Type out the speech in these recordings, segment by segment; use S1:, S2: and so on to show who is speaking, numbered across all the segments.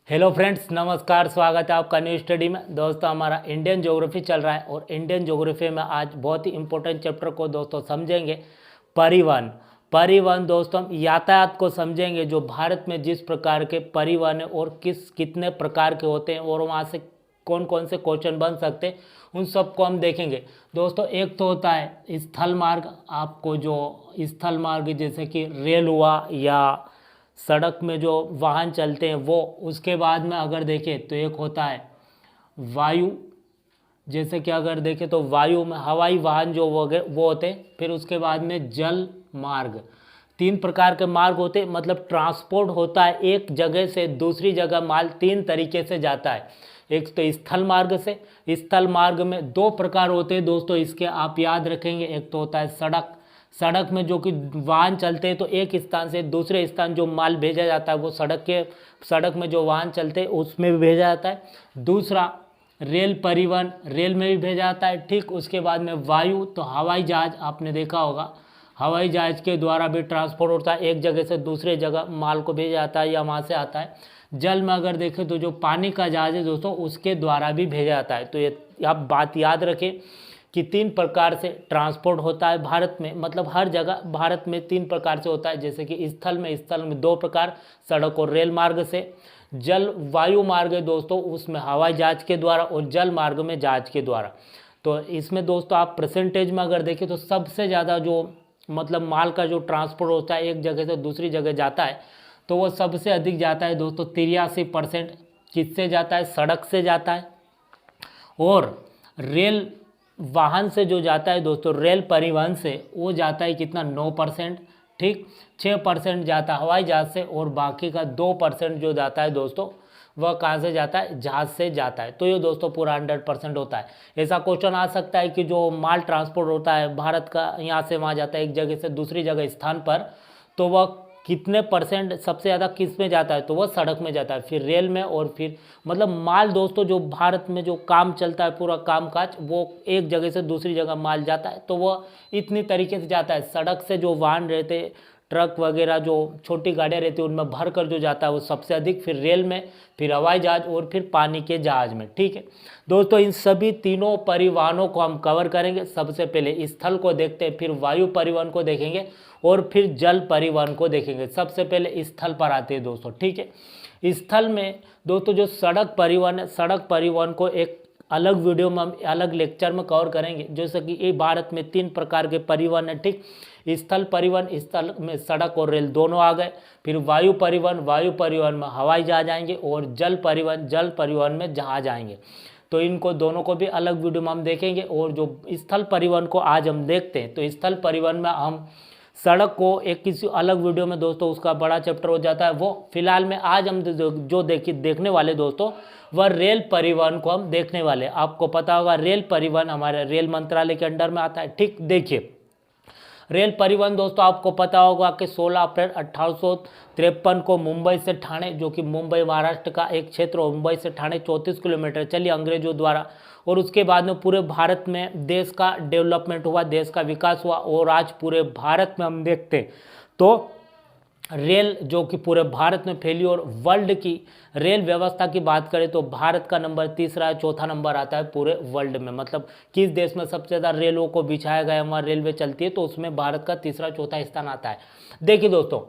S1: Hello friends, नमस्कार। स्वागत है आपका न्यू स्टडी में। दोस्तों, हमारा इंडियन ज्योग्राफी चल रहा है और इंडियन ज्योग्राफी में आज बहुत ही इंपॉर्टेंट चैप्टर को दोस्तों समझेंगे, परिवहन। परिवहन दोस्तों हम यातायात को समझेंगे, जो भारत में जिस प्रकार के परिवहन है और कितने प्रकार के होते हैं और वहाँ से कौन कौन से क्वेश्चन बन सकते हैं, उन सबको हम देखेंगे। दोस्तों, एक तो होता है स्थल मार्ग। आपको जो स्थल मार्ग जैसे कि रेल हुआ या सड़क में जो वाहन चलते हैं वो, उसके बाद में अगर देखें तो एक होता है वायु। जैसे कि अगर देखें तो वायु में हवाई वाहन जो वो होते हैं। फिर उसके बाद में जल मार्ग। तीन प्रकार के मार्ग होते हैं, मतलब ट्रांसपोर्ट होता है एक जगह से दूसरी जगह माल तीन तरीके से जाता है। एक तो स्थल मार्ग से। स्थल मार्ग में दो प्रकार होते हैं दोस्तों, इसके आप याद रखेंगे। एक तो होता है सड़क। सड़क में जो कि वाहन चलते हैं तो एक स्थान से दूसरे स्थान जो माल भेजा जाता है वो सड़क में जो वाहन चलते हैं उसमें भी भेजा जाता है। दूसरा रेल परिवहन, रेल में भी भेजा जाता है। ठीक उसके बाद में वायु, तो हवाई जहाज आपने देखा होगा, हवाई जहाज के द्वारा भी ट्रांसपोर्ट होता है, एक जगह से दूसरे जगह माल को भेजा जाता है या वहाँ से आता है। जल में अगर देखें तो जो पानी का जहाज है दोस्तों, उसके द्वारा भी भेजा जाता है। तो ये आप बात याद रखें कि तीन प्रकार से ट्रांसपोर्ट होता है भारत में, मतलब हर जगह भारत में तीन प्रकार से होता है। जैसे कि स्थल में दो प्रकार, सड़क और रेल मार्ग से। जल वायु मार्ग है दोस्तों, उसमें हवाई जहाज के द्वारा, और जल मार्ग में जहाज के द्वारा। तो इसमें दोस्तों आप परसेंटेज में अगर देखें तो सबसे ज़्यादा जो मतलब माल का जो ट्रांसपोर्ट होता है एक जगह से दूसरी जगह जाता है, तो वो सबसे अधिक जाता है दोस्तों 83%। किससे जाता है? सड़क से जाता है। और रेल वाहन से जो जाता है दोस्तों, रेल परिवहन से, वो जाता है कितना? 9%। ठीक, 6% जाता है हवाई जहाज से, और बाकी का 2% जो जाता है दोस्तों, वह कहाँ से जाता है? जहाज से जाता है। तो ये दोस्तों पूरा 100% होता है। ऐसा क्वेश्चन आ सकता है कि जो माल ट्रांसपोर्ट होता है भारत का, यहाँ से वहाँ जाता है एक जगह से दूसरी जगह स्थान पर, तो वह कितने परसेंट सबसे ज़्यादा किस में जाता है? तो वह सड़क में जाता है, फिर रेल में, और फिर मतलब माल दोस्तों जो भारत में जो काम चलता है पूरा काम काज, वो एक जगह से दूसरी जगह माल जाता है, तो वह इतनी तरीके से जाता है। सड़क से जो वाहन रहते, ट्रक वगैरह जो छोटी गाड़ियाँ रहती है उनमें भर कर जो जाता है वो सबसे अधिक, फिर रेल में, फिर हवाई जहाज, और फिर पानी के जहाज में। ठीक है दोस्तों, इन सभी तीनों परिवहनों को हम कवर करेंगे। सबसे पहले स्थल को देखते हैं, फिर वायु परिवहन को देखेंगे, और फिर जल परिवहन को देखेंगे। सबसे पहले स्थल पर आते हैं दोस्तों। ठीक है, स्थल में दोस्तों जो सड़क परिवहन है, सड़क परिवहन को एक अलग वीडियो में हम अलग लेक्चर में कवर करेंगे। जैसे कि ये भारत में तीन प्रकार के परिवहन है। ठीक, स्थल परिवहन, स्थल में सड़क और रेल दोनों आ गए। फिर वायु परिवहन, वायु परिवहन में हवाई जहाज आएंगे, और जल परिवहन, जल परिवहन में जहाज आएंगे। तो इनको दोनों को भी अलग वीडियो में हम देखेंगे। और जो स्थल परिवहन को आज हम देखते हैं, तो स्थल परिवहन में हम सड़क को एक किसी अलग वीडियो में दोस्तों उसका बड़ा चैप्टर हो जाता है वो। फिलहाल में आज हम जो देखने वाले दोस्तों, वह रेल परिवहन को हम देखने वाले। आपको पता होगा रेल परिवहन हमारे रेल मंत्रालय के अंडर में आता है। ठीक, देखिए रेल परिवहन दोस्तों आपको पता होगा कि 16 अप्रैल 1853 को मुंबई से ठाणे, जो कि मुंबई महाराष्ट्र का एक क्षेत्र हो, मुंबई से ठाणे 34 किलोमीटर चली अंग्रेजों द्वारा। और उसके बाद में पूरे भारत में देश का डेवलपमेंट हुआ, देश का विकास हुआ। और आज पूरे भारत में हम देखते हैं तो रेल जो कि पूरे भारत में फैली, और वर्ल्ड की रेल व्यवस्था की बात करें तो भारत का नंबर तीसरा है, चौथा नंबर आता है पूरे वर्ल्ड में। मतलब किस देश में सबसे ज़्यादा रेलों को बिछाया गया, वहाँ रेलवे चलती है, तो उसमें भारत का तीसरा चौथा स्थान आता है। देखिए दोस्तों,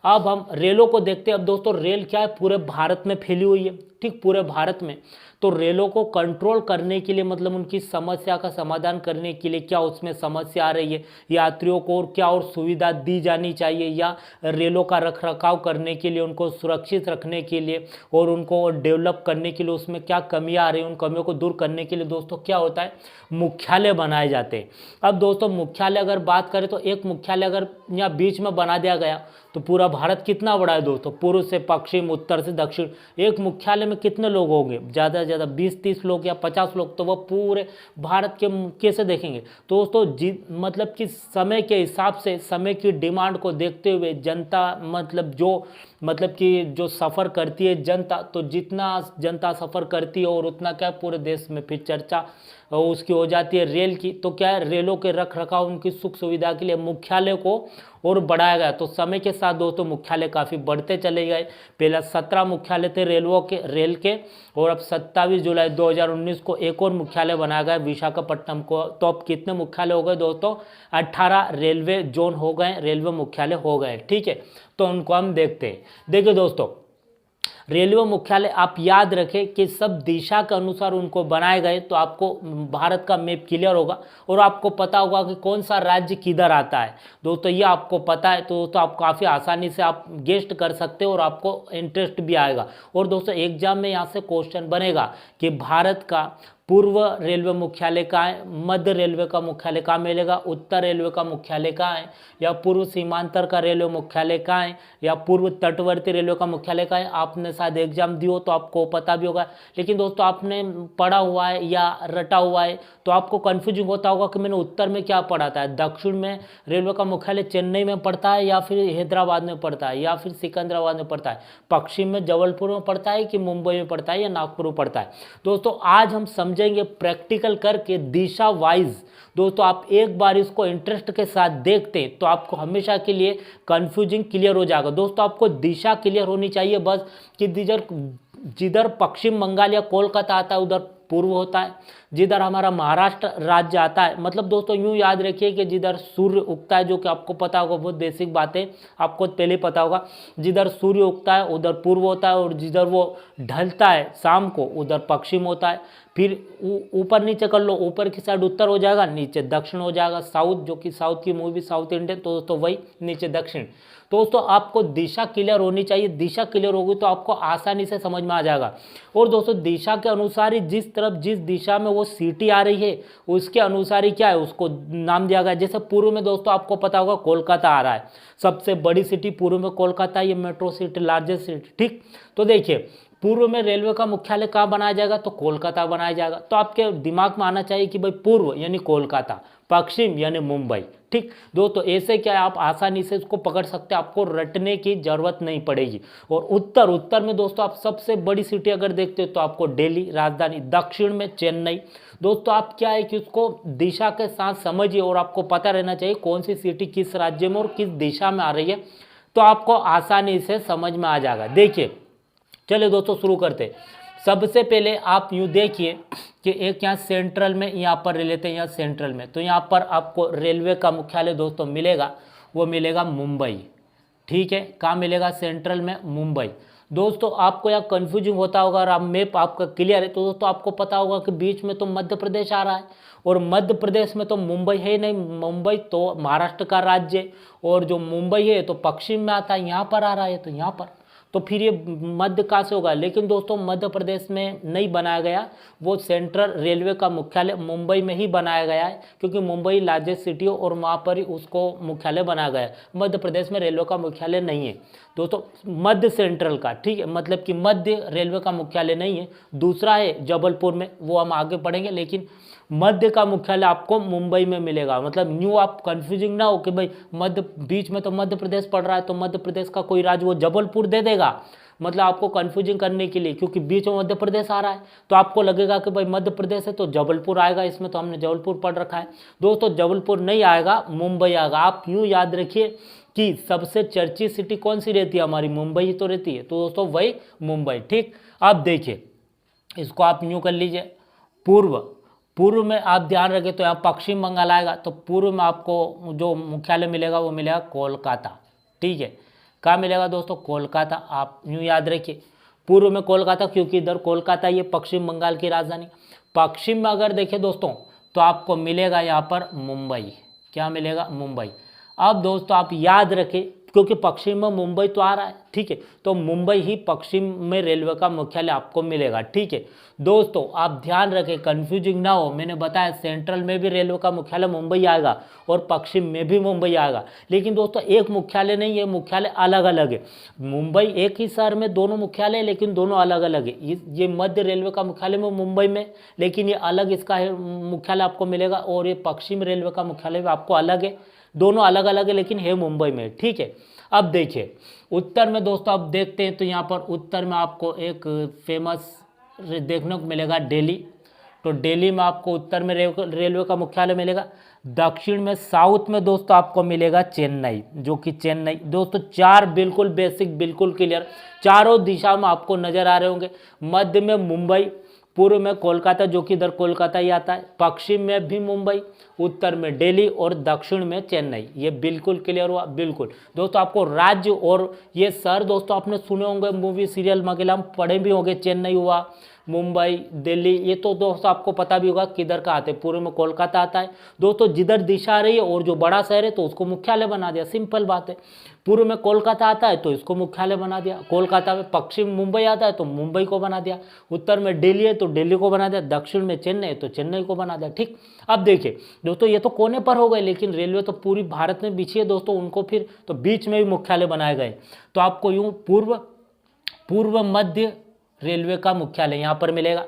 S1: अब हम रेलों को देखते हैं। अब दोस्तों रेल क्या है? पूरे भारत में फैली हुई है। ठीक, पूरे भारत में। तो रेलों को कंट्रोल करने के लिए, मतलब उनकी समस्या का समाधान करने के लिए, क्या उसमें समस्या आ रही है, यात्रियों को और क्या और सुविधा दी जानी चाहिए, या रेलों का रख रखाव करने के लिए, उनको सुरक्षित रखने के लिए और उनको डेवलप करने के लिए उसमें क्या कमियां आ रही हैं, उन कमियों को दूर करने के लिए दोस्तों क्या होता है? मुख्यालय बनाए जाते हैं। अब दोस्तों मुख्यालय अगर बात करें तो एक मुख्यालय अगर यहाँ बीच में बना दिया गया तो पूरा भारत कितना बड़ा है दोस्तों? पूर्व से पश्चिम, उत्तर से दक्षिण, एक मुख्यालय में कितने लोग होंगे? ज़्यादा से ज़्यादा 20-30 लोग या 50 लोग। तो वह पूरे भारत के कैसे देखेंगे तो दोस्तों? मतलब कि समय के हिसाब से, समय की डिमांड को देखते हुए जनता, मतलब कि जो सफ़र करती है जनता, तो जितना जनता सफ़र करती है और उतना क्या पूरे देश में फिर चर्चा और उसकी हो जाती है रेल की, तो क्या है, रेलों के रख रखाव उनकी सुख सुविधा के लिए मुख्यालय को और बढ़ाया गया। तो समय के साथ दोस्तों मुख्यालय काफ़ी बढ़ते चले गए। पहला 17 मुख्यालय थे रेल के, और अब 27 जुलाई 2019 को एक और मुख्यालय बनाया गया विशाखापट्टनम को। तो अब कितने मुख्यालय हो गए दोस्तों? 18 रेलवे जोन हो गए, रेलवे मुख्यालय हो गए। ठीक है, तो उनको हम देखते हैं। देखिए दोस्तों, रेलवे मुख्यालय आप याद रखें कि सब दिशा के अनुसार उनको बनाए गए, तो आपको भारत का मैप क्लियर होगा और आपको पता होगा कि कौन सा राज्य किधर आता है। दोस्तों ये आपको पता है तो दोस्तों आप काफ़ी आसानी से आप गेस्ट कर सकते हो और आपको इंटरेस्ट भी आएगा। और दोस्तों एग्जाम में यहाँ से क्वेश्चन बनेगा कि भारत का पूर्व रेलवे मुख्यालय कहाँ है, मध्य रेलवे का मुख्यालय कहाँ मिलेगा, उत्तर रेलवे का मुख्यालय कहाँ है, या पूर्व सीमांतर का रेलवे मुख्यालय कहाँ है, या पूर्व तटवर्ती रेलवे का मुख्यालय कहाँ है। आपने शायद एग्जाम दी हो तो आपको पता भी होगा, लेकिन दोस्तों आपने पढ़ा हुआ है या रटा हुआ है तो आपको कन्फ्यूजिंग होता होगा कि मैंने उत्तर में क्या पढ़ा था। दक्षिण में रेलवे का मुख्यालय चेन्नई में पड़ता है या फिर हैदराबाद में पड़ता है या फिर सिकंदराबाद में पड़ता है, पश्चिम में जबलपुर में पड़ता है कि मुंबई में पड़ता है या नागपुर में पड़ता है। दोस्तों आज हम समझेंगे प्रैक्टिकल करके दिशा वाइज। दोस्तों आप एक बार इसको इंटरेस्ट के साथ देखते हैं तो आपको हमेशा के लिए कंफ्यूजिंग क्लियर हो जाएगा। दोस्तों आपको दिशा क्लियर होनी चाहिए बस, कि जिधर पश्चिम बंगाल या कोलकाता आता है उधर पूर्व होता है, जिधर हमारा महाराष्ट्र राज्य आता है, मतलब दोस्तों यूं याद रखिए कि जिधर सूर्य उगता है, जो कि आपको पता होगा, बहुत बेसिक बातें आपको पहले पता होगा, जिधर सूर्य उगता है उधर पूर्व होता है और जिधर वो ढलता है शाम को उधर पश्चिम होता है। फिर ऊपर नीचे कर लो, ऊपर की साइड उत्तर हो जाएगा, नीचे दक्षिण हो जाएगा, साउथ, जो कि साउथ की मूवी साउथ इंडियन, तो दोस्तों वही नीचे दक्षिण। दोस्तों आपको दिशा क्लियर होनी चाहिए, दिशा क्लियर होगी तो आपको आसानी से समझ में आ जाएगा। और दोस्तों दिशा के अनुसार ही जिस तरफ जिस दिशा में वो सिटी आ रही है उसके अनुसार ही क्या है उसको नाम दिया गया। जैसे पूर्व में दोस्तों आपको पता होगा कोलकाता आ रहा है, सबसे बड़ी सिटी पूर्व में कोलकाता, ये मेट्रो सिटी, लार्जेस्ट सिटी। ठीक, तो देखिए पूर्व में रेलवे का मुख्यालय कहाँ बनाया जाएगा, तो कोलकाता बनाया जाएगा। तो आपके दिमाग में आना चाहिए कि भाई पूर्व यानी कोलकाता, पश्चिम यानी मुंबई। ठीक दोस्तों, ऐसे क्या है आप आसानी से इसको पकड़ सकते हैं, आपको रटने की जरूरत नहीं पड़ेगी। और उत्तर में दोस्तों आप सबसे बड़ी सिटी अगर देखते हो तो आपको दिल्ली राजधानी, दक्षिण में चेन्नई। दोस्तों आप क्या है कि उसको दिशा के साथ समझिए और आपको पता रहना चाहिए कौन सी सिटी किस राज्य में और किस दिशा में आ रही है, तो आपको आसानी से समझ में आ जाएगा। देखिए चलिए दोस्तों शुरू करते हैं। सबसे पहले आप यूँ देखिए कि एक यहाँ सेंट्रल में, यहाँ पर ले लेते हैं यहाँ सेंट्रल में, तो यहाँ पर आपको रेलवे का मुख्यालय दोस्तों मिलेगा, वो मिलेगा मुंबई। ठीक है, कहाँ मिलेगा? सेंट्रल में मुंबई। दोस्तों आपको यहाँ कन्फ्यूजिंग होता होगा, और आप मैप आपका क्लियर है तो दोस्तों आपको पता होगा कि बीच में तो मध्य प्रदेश आ रहा है, और मध्य प्रदेश में तो मुंबई है नहीं, मुंबई तो महाराष्ट्र का राज्य है, और जो मुंबई है तो पश्चिम में आता है, यहाँ पर आ रहा है तो यहाँ पर, तो फिर ये मध्य कहाँ से होगा? लेकिन दोस्तों मध्य प्रदेश में नहीं बनाया गया, वो सेंट्रल रेलवे का मुख्यालय मुंबई में ही बनाया गया है, क्योंकि मुंबई लार्जेस्ट सिटी हो और वहाँ पर ही उसको मुख्यालय बनाया गया है। मध्य प्रदेश में रेलवे का मुख्यालय नहीं है दोस्तों, मध्य सेंट्रल का। ठीक है, मतलब कि मध्य रेलवे का मुख्यालय नहीं है, दूसरा है जबलपुर में, वो हम आगे पढ़ेंगे, लेकिन मध्य का मुख्यालय आपको मुंबई में मिलेगा। मतलब न्यू आप कंफ्यूजिंग ना हो कि भाई मध्य, बीच में तो मध्य प्रदेश पड़ रहा है तो मध्य प्रदेश का कोई राज्य वो जबलपुर दे देगा, मतलब आपको कंफ्यूजिंग करने के लिए, क्योंकि बीच में मध्य प्रदेश आ रहा है तो आपको लगेगा कि भाई मध्य प्रदेश है तो जबलपुर आएगा, इसमें तो हमने जबलपुर पढ़ रखा है। दोस्तों जबलपुर नहीं आएगा, मुंबई आएगा। आप यूँ याद रखिए कि सबसे चर्चित सिटी कौन सी रहती है हमारी? मुंबई ही तो रहती है, तो दोस्तों वही मुंबई। ठीक, अब देखिए इसको आप यूँ कर लीजिए, पूर्व में आप ध्यान रखें तो यहाँ पश्चिम बंगाल आएगा, तो पूर्व में आपको जो मुख्यालय मिलेगा वो मिलेगा कोलकाता। ठीक है, कहाँ मिलेगा दोस्तों? कोलकाता। आप यूँ याद रखिए पूर्व में कोलकाता, क्योंकि इधर कोलकाता ये पश्चिम बंगाल की राजधानी। पश्चिम में अगर देखें दोस्तों तो आपको मिलेगा यहाँ पर मुंबई। क्या मिलेगा? मुंबई। अब दोस्तों आप याद रखें क्योंकि पश्चिम में मुंबई तो आ रहा है, ठीक है, तो मुंबई ही पश्चिम में रेलवे का मुख्यालय आपको मिलेगा। ठीक है दोस्तों, आप ध्यान रखें कंफ्यूजिंग ना हो, मैंने बताया सेंट्रल में भी रेलवे का मुख्यालय मुंबई आएगा और पश्चिम में भी मुंबई आएगा, लेकिन दोस्तों एक मुख्यालय नहीं है, मुख्यालय अलग अलग है। मुंबई एक ही शहर में दोनों मुख्यालय है, लेकिन दोनों अलग अलग है। ये मध्य रेलवे का मुख्यालय में मुंबई में, लेकिन ये अलग इसका मुख्यालय आपको मिलेगा, और ये पश्चिम रेलवे का मुख्यालय भी आपको अलग है, दोनों अलग अलग है लेकिन है मुंबई में। ठीक है, अब देखिए उत्तर में दोस्तों आप देखते हैं तो यहाँ पर उत्तर में आपको एक फेमस देखने को मिलेगा दिल्ली। तो दिल्ली में आपको उत्तर में रेलवे का मुख्यालय मिलेगा। दक्षिण में साउथ में दोस्तों आपको मिलेगा चेन्नई, जो कि चेन्नई। दोस्तों 4 बिल्कुल बेसिक, बिल्कुल क्लियर, चारों दिशा में आपको नजर आ रहे होंगे। मध्य में मुंबई, पूर्व में कोलकाता, जो कि इधर कोलकाता ही आता है, पश्चिम में भी मुंबई, उत्तर में दिल्ली और दक्षिण में चेन्नई। ये बिल्कुल क्लियर हुआ, बिल्कुल। दोस्तों आपको राज्य और ये शहर दोस्तों आपने सुने होंगे मूवी सीरियल वगैरह में, पढ़े भी होंगे। चेन्नई हुआ, मुंबई, दिल्ली, ये तो दोस्तों आपको पता भी होगा किधर का आते हैं। पूर्व में कोलकाता आता है दोस्तों, जिधर दिशा आ रही है और जो बड़ा शहर है तो उसको मुख्यालय बना दिया, सिंपल बात है। पूर्व में कोलकाता आता है तो इसको मुख्यालय बना दिया कोलकाता में, पश्चिम मुंबई आता है तो मुंबई को बना दिया, उत्तर में दिल्ली है तो दिल्ली को बना दिया, दक्षिण में चेन्नई है तो चेन्नई को बना दिया। ठीक, अब देखिए दोस्तों ये तो कोने पर हो गए, लेकिन रेलवे तो पूरी भारत में बिछी है दोस्तों, उनको फिर तो बीच में भी मुख्यालय बनाए गए। तो आपको यूं पूर्व मध्य रेलवे का मुख्यालय यहाँ पर मिलेगा।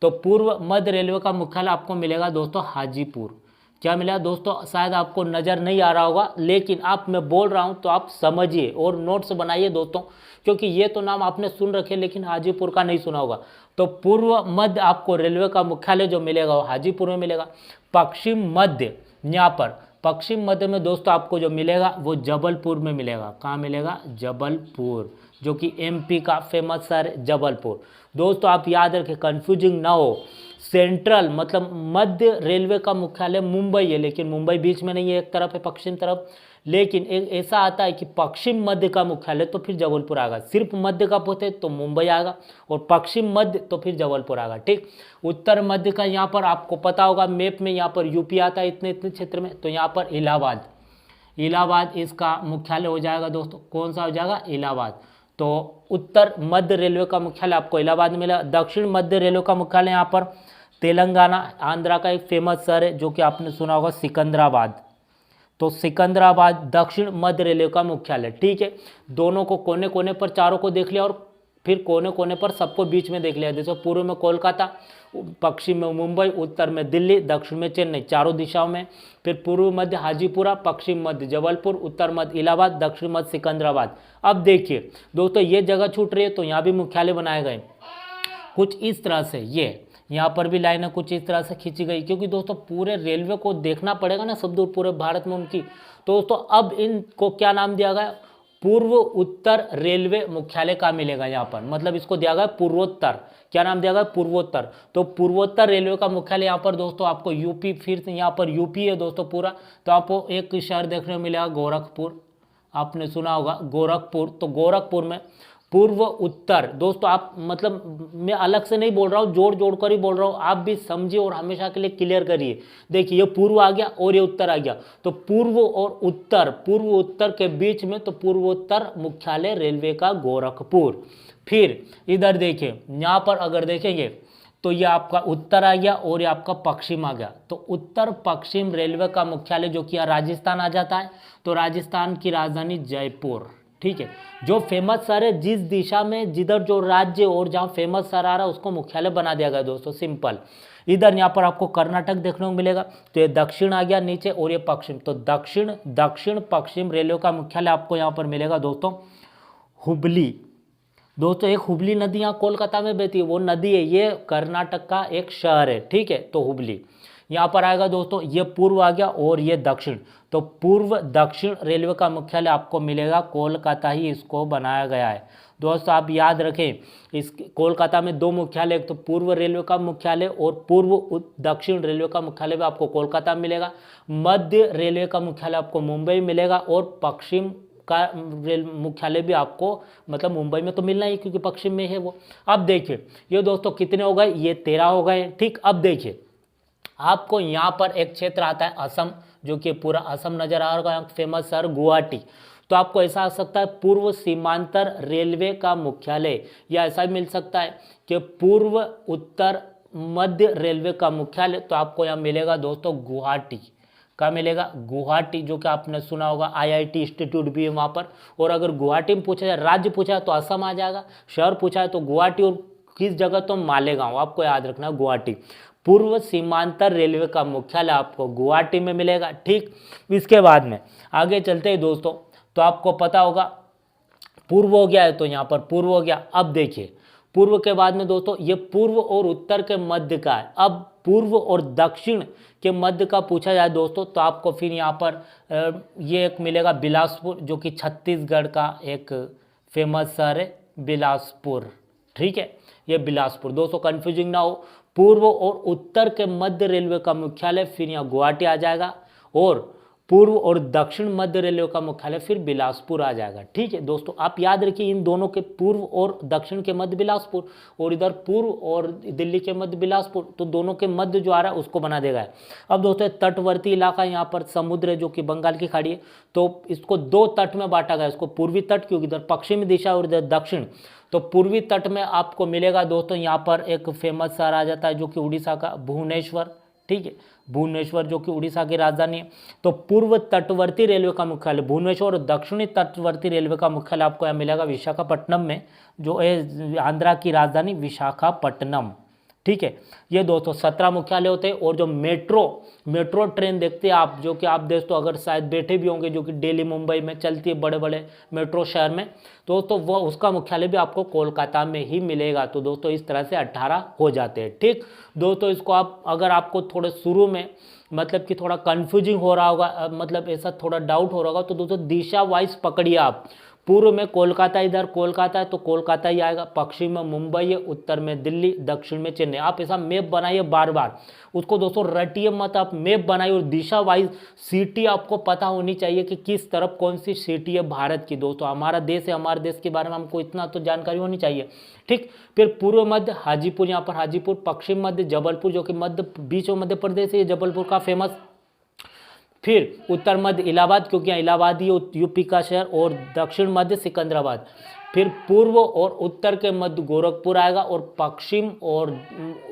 S1: तो पूर्व मध्य रेलवे का मुख्यालय आपको मिलेगा दोस्तों हाजीपुर। क्या मिला दोस्तों, शायद आपको नज़र नहीं आ रहा होगा, लेकिन आप मैं बोल रहा हूँ तो आप समझिए और नोट्स बनाइए दोस्तों, क्योंकि ये तो नाम आपने सुन रखे लेकिन हाजीपुर का नहीं सुना होगा। तो पूर्व मध्य आपको रेलवे का मुख्यालय जो मिलेगा वो हाजीपुर में मिलेगा। पश्चिम मध्य, यहाँ पर पश्चिम मध्य में दोस्तों आपको जो मिलेगा वो जबलपुर में मिलेगा। कहाँ मिलेगा, जबलपुर, जो कि एमपी का फेमस शहर है जबलपुर। दोस्तों आप याद रखें, कंफ्यूजिंग ना हो, सेंट्रल मतलब मध्य रेलवे का मुख्यालय मुंबई है, लेकिन मुंबई बीच में नहीं है, एक तरफ है पश्चिम तरफ। लेकिन एक ऐसा आता है कि पश्चिम मध्य का मुख्यालय तो फिर जबलपुर आएगा, सिर्फ मध्य का पूछे तो मुंबई आएगा, और पश्चिम मध्य तो फिर जबलपुर आएगा। ठीक, उत्तर मध्य का यहाँ पर आपको पता होगा मैप में, यहाँ पर यूपी आता है इतने इतने क्षेत्र में, तो यहाँ पर इलाहाबाद इसका मुख्यालय हो जाएगा दोस्तों। कौन सा हो जाएगा, इलाहाबाद। तो उत्तर मध्य रेलवे का मुख्यालय आपको इलाहाबाद में मिला। दक्षिण मध्य रेलवे का मुख्यालय यहाँ पर तेलंगाना, आंध्रा का एक फेमस शहर है जो कि आपने सुना होगा सिकंदराबाद। तो सिकंदराबाद दक्षिण मध्य रेलवे का मुख्यालय। ठीक है, दोनों को कोने कोने पर चारों को देख लिया, और फिर कोने कोने पर सबको बीच में देख लिया। जैसे पूर्व में कोलकाता, पश्चिम में मुंबई, उत्तर में दिल्ली, दक्षिण में चेन्नई, चारों दिशाओं में। फिर पूर्व मध्य हाजीपुरा, पश्चिम मध्य जबलपुर, उत्तर मध्य इलाहाबाद, दक्षिण मध्य सिकंदराबाद। अब देखिए दोस्तों ये जगह छूट रही है तो यहाँ भी मुख्यालय बनाए गए कुछ इस तरह से। ये यहाँ पर भी लाइनें कुछ इस तरह से खींची गई, क्योंकि दोस्तों पूरे रेलवे को देखना पड़ेगा ना सब दूर पूरे भारत में उनकी। तो दोस्तों अब इनको क्या नाम दिया गया, पूर्व उत्तर रेलवे मुख्यालय का मिलेगा यहाँ पर, मतलब इसको दिया गया पूर्वोत्तर। क्या नाम दिया गया, पूर्वोत्तर। तो पूर्वोत्तर रेलवे का मुख्यालय यहाँ पर दोस्तों आपको यूपी, फिर यहाँ पर यूपी है दोस्तों पूरा। तो आपको एक शहर देखने को मिलेगा गोरखपुर, आपने सुना होगा गोरखपुर। तो गोरखपुर में पूर्व उत्तर दोस्तों, आप मतलब मैं अलग से नहीं बोल रहा हूँ, जोड़ जोड़ कर ही बोल रहा हूँ, आप भी समझिए और हमेशा के लिए क्लियर करिए। देखिए ये पूर्व आ गया और ये उत्तर आ गया, तो पूर्व और उत्तर, पूर्व उत्तर के बीच में तो पूर्वोत्तर मुख्यालय रेलवे का गोरखपुर। फिर इधर देखिए, यहाँ पर अगर देखेंगे तो ये आपका उत्तर आ गया और ये आपका पश्चिम आ गया। तो उत्तर पश्चिम रेलवे का मुख्यालय जो कि राजस्थान आ जाता है, तो राजस्थान की राजधानी जयपुर। ठीक है, जो फेमस शहर है जिस दिशा में जिधर जो राज्य और जहाँ फेमस शहर आ रहा है उसको मुख्यालय बना दिया गया दोस्तों, सिंपल। इधर यहाँ पर आपको कर्नाटक देखने को मिलेगा, तो ये दक्षिण आ गया नीचे और ये पश्चिम। तो दक्षिण पश्चिम रेलवे का मुख्यालय आपको यहाँ पर मिलेगा दोस्तों हुबली। दोस्तों एक हुबली नदी यहाँ कोलकाता में बहती है, वो नदी है, ये कर्नाटक का एक शहर है। ठीक है, तो हुबली यहाँ पर आएगा दोस्तों। ये पूर्व आ गया और ये दक्षिण, तो पूर्व दक्षिण रेलवे का मुख्यालय आपको मिलेगा कोलकाता ही इसको बनाया गया है दोस्तों। आप याद रखें, इस कोलकाता में 2 मुख्यालय, एक तो पूर्व रेलवे का मुख्यालय और पूर्व दक्षिण रेलवे का मुख्यालय भी आपको कोलकाता में मिलेगा। मध्य रेलवे का मुख्यालय आपको मुंबई मिलेगा, और पश्चिम का रेल मुख्यालय भी आपको मतलब मुंबई में तो मिलना ही, क्योंकि पश्चिम में है वो। अब देखिए ये दोस्तों कितने हो गए, ये 13 हो गए। ठीक, अब देखिए आपको यहाँ पर एक क्षेत्र आता है असम, जो कि पूरा असम नजर आ रहा है, फेमस शहर गुवाहाटी। तो आपको ऐसा आ सकता है पूर्व सीमांतर रेलवे का मुख्यालय, या ऐसा मिल सकता है कि पूर्व उत्तर मध्य रेलवे का मुख्यालय। तो आपको यहाँ मिलेगा दोस्तों गुवाहाटी। क्या मिलेगा, गुवाहाटी, जो कि आपने सुना होगा IIT इंस्टीट्यूट भी है वहाँ पर। और अगर गुवाहाटी में पूछा जाए, राज्य पूछा है तो असम आ जाएगा, शहर पूछा है तो गुवाहाटी, और किस जगह तो मालेगांव, आपको याद रखना है गुवाहाटी। पूर्व सीमांतर रेलवे का मुख्यालय आपको गुवाहाटी में मिलेगा। ठीक, इसके बाद में आगे चलते हैं दोस्तों, तो आपको पता होगा पूर्व हो गया है तो यहाँ पर पूर्व हो गया। अब देखिए पूर्व के बाद में दोस्तों ये पूर्व और उत्तर के मध्य का है। अब पूर्व और दक्षिण के मध्य का पूछा जाए दोस्तों तो आपको फिर यहाँ पर ये एक मिलेगा बिलासपुर, जो कि छत्तीसगढ़ का एक फेमस शहर है बिलासपुर। ठीक है, ये बिलासपुर दोस्तों, कंफ्यूजिंग ना हो। पूर्व और उत्तर के मध्य रेलवे का मुख्यालय फिर यहाँ गुवाहाटी आ जाएगा, और पूर्व और दक्षिण मध्य रेलवे का मुख्यालय फिर बिलासपुर आ जाएगा। ठीक है दोस्तों, आप याद रखिए इन दोनों के पूर्व और दक्षिण के मध्य बिलासपुर, और इधर पूर्व और दिल्ली के मध्य बिलासपुर, तो दोनों के मध्य जो आ रहा है उसको बना देगा। अब दोस्तों तटवर्ती इलाका, यहाँ पर समुद्र है जो कि बंगाल की खाड़ी है, तो इसको दो तट में बांटा गया, इसको पूर्वी तट, क्योंकि इधर पश्चिमी दिशा और इधर दक्षिण। तो पूर्वी तट में आपको मिलेगा दोस्तों यहाँ पर एक फेमस शहर आ जाता है जो कि उड़ीसा का भुवनेश्वर। ठीक है, भुवनेश्वर जो कि उड़ीसा की राजधानी है। तो पूर्व तटवर्ती रेलवे का मुख्यालय भुवनेश्वर, और दक्षिणी तटवर्ती रेलवे का मुख्यालय आपको यहाँ मिलेगा विशाखापट्टनम में, जो है आंध्रा की राजधानी विशाखापट्टनम। ठीक है, ये दोस्तों 17 मुख्यालय होते हैं। और जो मेट्रो ट्रेन देखते हैं आप, जो कि आप दोस्तों अगर शायद बैठे भी होंगे, जो कि दिल्ली मुंबई में चलती है, बड़े बड़े मेट्रो शहर में, दोस्तों वो उसका मुख्यालय भी आपको कोलकाता में ही मिलेगा। तो दोस्तों इस तरह से 18 हो जाते हैं। ठीक दोस्तों, इसको आप अगर आपको थोड़े शुरू में मतलब कि थोड़ा कंफ्यूजिंग हो रहा होगा, मतलब ऐसा थोड़ा डाउट हो रहा होगा, तो दोस्तों दिशा वाइज पकड़िए आप। पूर्व में कोलकाता, इधर कोलकाता है तो कोलकाता ही आएगा, पश्चिम में मुंबई है, उत्तर में दिल्ली, दक्षिण में चेन्नई। आप ऐसा मैप बनाइए बार बार, उसको दोस्तों रटिए मत, आप मैप बनाइए, और दिशा वाइज सिटी आपको पता होनी चाहिए कि किस तरफ कौन सी सिटी है भारत की। दोस्तों हमारा देश है, हमारे देश के बारे में हमको इतना तो जानकारी होनी चाहिए। ठीक, फिर पूर्व मध्य हाजीपुर, यहाँ पर हाजीपुर, पश्चिम मध्य जबलपुर, जो कि बीच में मध्य प्रदेश है, जबलपुर का फेमस। फिर उत्तर मध्य इलाहाबाद, क्योंकि यहाँ इलाहाबाद ही यूपी का शहर, और दक्षिण मध्य सिकंदराबाद। फिर पूर्व और उत्तर के मध्य गोरखपुर आएगा, और पश्चिम और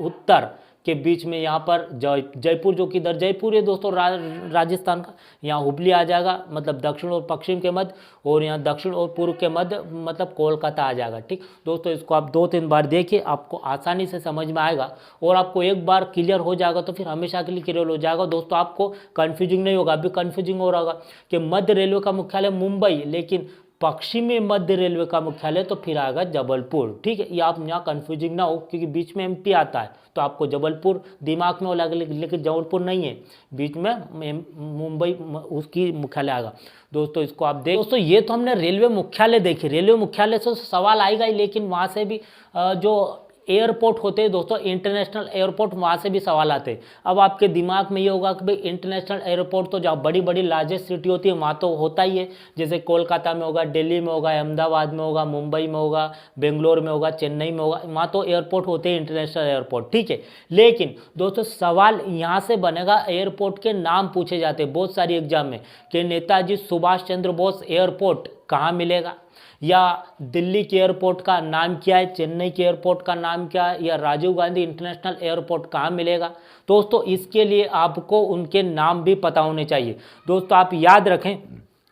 S1: उत्तर के बीच में यहाँ पर जयपुर, जो कि इधर जयपुर है दोस्तों राजस्थान का, यहाँ हुबली आ जाएगा, मतलब दक्षिण और पश्चिम के मध्य, और यहाँ दक्षिण और पूर्व के मध्य मतलब कोलकाता आ जाएगा। ठीक दोस्तों, इसको आप 2-3 बार देखिए, आपको आसानी से समझ में आएगा, और आपको एक बार क्लियर हो जाएगा तो फिर हमेशा के लिए क्लियर हो जाएगा। दोस्तों आपको कन्फ्यूजिंग नहीं होगा। अभी कन्फ्यूजिंग हो रहा होगा कि मध्य रेलवे का मुख्यालय मुंबई, लेकिन पश्चिमी मध्य रेलवे का मुख्यालय तो फिर आएगा जबलपुर। ठीक है, ये आप यहाँ कन्फ्यूजिंग ना हो, क्योंकि बीच में एमपी आता है तो आपको जबलपुर दिमाग में हो लगे, लेकिन जबलपुर नहीं है, बीच में मुंबई उसकी मुख्यालय आएगा। दोस्तों इसको आप देख, दोस्तों ये तो हमने रेलवे मुख्यालय देखी, रेलवे मुख्यालय से सवाल आएगा ही, लेकिन वहाँ से भी जो एयरपोर्ट होते हैं दोस्तों, इंटरनेशनल एयरपोर्ट, वहाँ से भी सवाल आते हैं। अब आपके दिमाग में ये होगा कि भाई इंटरनेशनल एयरपोर्ट तो जहाँ बड़ी बड़ी लार्जेस्ट सिटी होती है वहाँ तो होता ही है, जैसे कोलकाता में होगा, दिल्ली में होगा, अहमदाबाद में होगा, मुंबई में होगा, बेंगलोर में होगा, चेन्नई में होगा, वहाँ तो एयरपोर्ट होते हैं इंटरनेशनल एयरपोर्ट। ठीक है, लेकिन दोस्तों सवाल यहाँ से बनेगा, एयरपोर्ट के नाम पूछे जाते हैं बहुत सारी एग्जाम में, कि नेताजी सुभाष चंद्र बोस एयरपोर्ट कहाँ मिलेगा, या दिल्ली के एयरपोर्ट का नाम क्या है, चेन्नई के एयरपोर्ट का नाम क्या है, या राजीव गांधी इंटरनेशनल एयरपोर्ट कहाँ मिलेगा। दोस्तों इसके लिए आपको उनके नाम भी पता होने चाहिए। दोस्तों आप याद रखें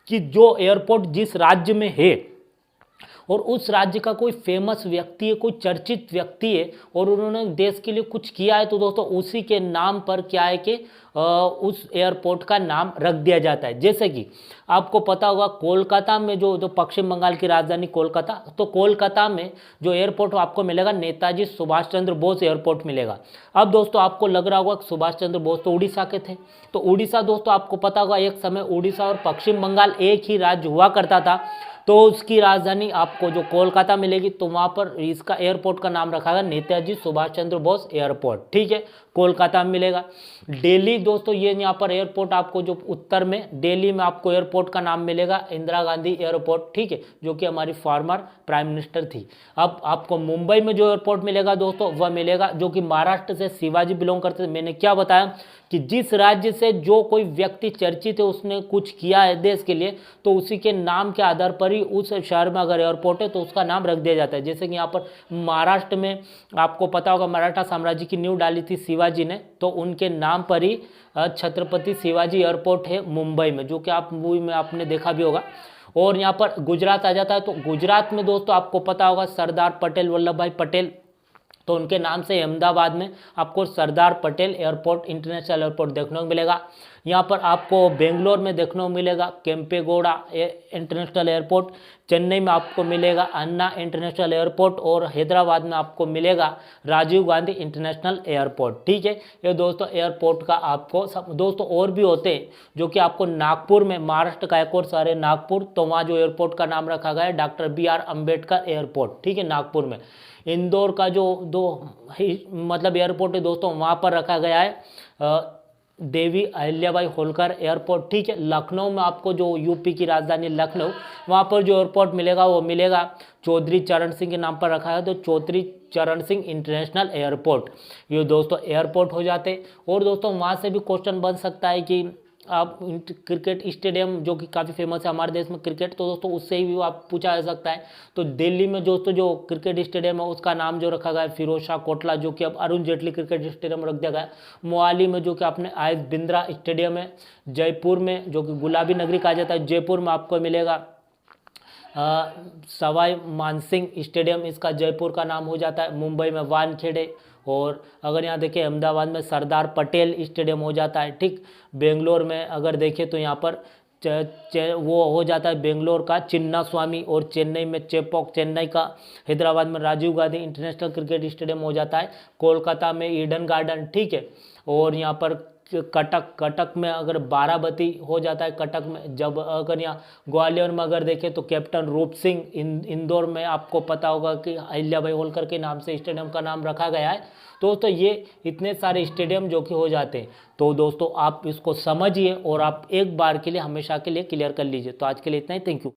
S1: कि जो एयरपोर्ट जिस राज्य में है, और उस राज्य का कोई फेमस व्यक्ति है, कोई चर्चित व्यक्ति है, और उन्होंने देश के लिए कुछ किया है, तो दोस्तों उसी के नाम पर क्या है कि उस एयरपोर्ट का नाम रख दिया जाता है। जैसे कि आपको पता होगा कोलकाता में जो पश्चिम बंगाल की राजधानी कोलकाता, तो कोलकाता में जो एयरपोर्ट आपको मिलेगा नेताजी सुभाष चंद्र बोस एयरपोर्ट मिलेगा। अब दोस्तों आपको लग रहा होगा कि सुभाष चंद्र बोस तो उड़ीसा के थे, तो उड़ीसा दोस्तों आपको पता होगा एक समय उड़ीसा और पश्चिम बंगाल एक ही राज्य हुआ करता था, तो उसकी राजधानी आपको जो कोलकाता मिलेगी, तो वहाँ पर इसका एयरपोर्ट का नाम रखा गया नेताजी सुभाष चंद्र बोस एयरपोर्ट। ठीक है, कोलकाता में मिलेगा। दिल्ली दोस्तों ये यहाँ पर एयरपोर्ट आपको जो उत्तर में दिल्ली में आपको एयरपोर्ट का नाम मिलेगा इंदिरा गांधी एयरपोर्ट। ठीक है, जो कि हमारी फॉर्मर प्राइम मिनिस्टर थी। अब आपको मुंबई में जो एयरपोर्ट मिलेगा दोस्तों, वह मिलेगा जो कि महाराष्ट्र से शिवाजी बिलोंग करते थे। मैंने क्या बताया कि जिस राज्य से जो कोई व्यक्ति चर्चित है, उसने कुछ किया है देश के लिए, तो उसी के नाम के आधार पर ही उस शहर में अगर एयरपोर्ट है तो उसका नाम रख दिया जाता है। जैसे कि यहाँ पर महाराष्ट्र में आपको पता होगा मराठा साम्राज्य की नींव डाली थी शिवाजी ने, तो उनके नाम पर ही छत्रपति शिवाजी एयरपोर्ट है मुंबई में, जो कि आप मूवी में आपने देखा भी होगा। और यहाँ पर गुजरात आ जाता है, तो गुजरात में दोस्तों आपको पता होगा सरदार पटेल वल्लभ भाई पटेल, तो उनके नाम से अहमदाबाद में आपको Sardar Patel airport international airport देखने को मिलेगा। यहाँ पर आपको बेंगलोर में देखने को मिलेगा केम्पेगौड़ा इंटरनेशनल एयरपोर्ट। चेन्नई में आपको मिलेगा अन्ना इंटरनेशनल एयरपोर्ट और हैदराबाद में आपको मिलेगा राजीव गांधी इंटरनेशनल एयरपोर्ट। ठीक है, ये दोस्तों एयरपोर्ट का आपको दोस्तों और भी होते हैं जो कि आपको नागपुर में, महाराष्ट्र का एक और शहर है नागपुर, तो वहाँ जो एयरपोर्ट का नाम रखा गया है डॉक्टर BR अम्बेडकर एयरपोर्ट। ठीक है, नागपुर में। इंदौर का जो मतलब एयरपोर्ट है दोस्तों, वहाँ पर रखा गया है देवी अहिल्याबाई होलकर एयरपोर्ट। ठीक है, लखनऊ में आपको जो यूपी की राजधानी लखनऊ, वहाँ पर जो एयरपोर्ट मिलेगा वो मिलेगा चौधरी चरण सिंह के नाम पर रखा है, तो चौधरी चरण सिंह इंटरनेशनल एयरपोर्ट। ये दोस्तों एयरपोर्ट हो जाते। और दोस्तों वहाँ से भी क्वेश्चन बन सकता है कि आप क्रिकेट स्टेडियम जो कि काफ़ी फेमस है हमारे देश में क्रिकेट, तो दोस्तों उससे ही आप पूछा जा सकता है। तो दिल्ली में दोस्तों जो क्रिकेट स्टेडियम है उसका नाम जो रखा गया है फिरोज शाह कोटला, जो कि अब अरुण जेटली क्रिकेट स्टेडियम रख दिया गया है। मोहाली में जो कि आपने आयस बिंद्रा स्टेडियम है। जयपुर में जो कि गुलाबी नगरी कहा जाता है, जयपुर में आपको मिलेगा सवाई मानसिंह स्टेडियम, इसका जयपुर का नाम हो जाता है। मुंबई में वानखेड़े, और अगर यहाँ देखें अहमदाबाद में सरदार पटेल स्टेडियम हो जाता है। ठीक, बेंगलोर में अगर देखें तो यहाँ पर वो हो जाता है बेंगलोर का चिन्ना स्वामी, और चेन्नई में चेपॉक चेन्नई का। हैदराबाद में Rajiv Gandhi international cricket stadium हो जाता है। कोलकाता में ईडन गार्डन। ठीक है, और यहाँ पर कटक में अगर बाराबती हो जाता है कटक में। जब अगर यहाँ ग्वालियर में अगर देखें तो कैप्टन रूप सिंह। इंदौर में आपको पता होगा कि अहिल्याबाई होलकर के नाम से स्टेडियम का नाम रखा गया है। दोस्तों ये इतने सारे स्टेडियम जो कि हो जाते हैं, तो दोस्तों आप इसको समझिए और आप एक बार के लिए हमेशा के लिए क्लियर कर लीजिए। तो आज के लिए इतना ही, थैंक यू।